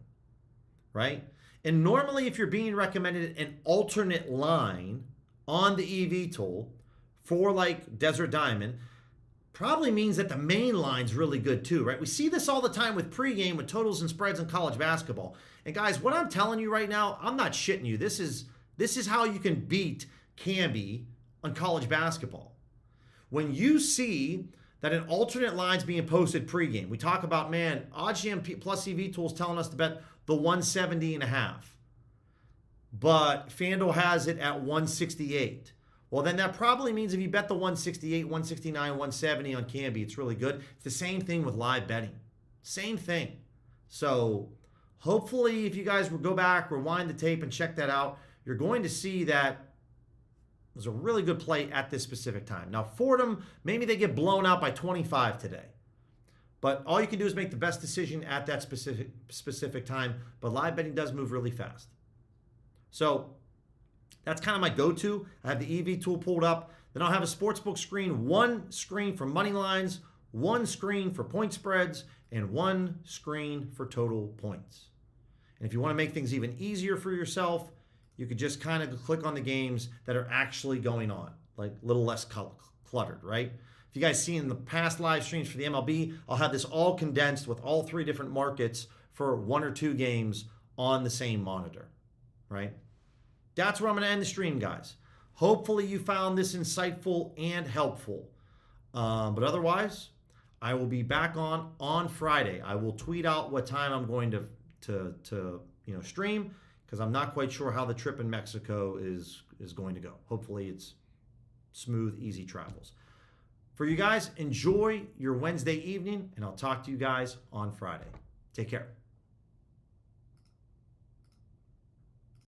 right? And normally if you're being recommended an alternate line on the EV tool for like Desert Diamond, probably means that the main line's really good too, right? We see this all the time with pregame, with totals and spreads in college basketball. And guys, what I'm telling you right now, I'm not shitting you. This is how you can beat Camby on college basketball. When you see that an alternate line's being posted pregame, we talk about, man, OddsJam plus EV tools telling us to bet the 170.5. But FanDuel has it at 168. Well, then that probably means if you bet the 168, 169, 170 on Camby, it's really good. It's the same thing with live betting. Same thing. So hopefully if you guys will go back, rewind the tape and check that out, you're going to see that there's a really good play at this specific time. Now, Fordham, maybe they get blown out by 25 today. But all you can do is make the best decision at that specific time. But live betting does move really fast. So that's kind of my go-to. I have the EV tool pulled up. Then I'll have a sportsbook screen, 1 screen for money lines, 1 screen for point spreads, and 1 screen for total points. And if you want to make things even easier for yourself, you could just kind of click on the games that are actually going on, like a little less cluttered, right? If you guys see in the past live streams for the MLB, I'll have this all condensed with all 3 different markets for 1 or 2 games on the same monitor, right? That's where I'm going to end the stream, guys. Hopefully you found this insightful and helpful. But otherwise, I will be back on Friday. I will tweet out what time I'm going to stream, because I'm not quite sure how the trip in Mexico is going to go. Hopefully it's smooth, easy travels. For you guys, enjoy your Wednesday evening, and I'll talk to you guys on Friday. Take care.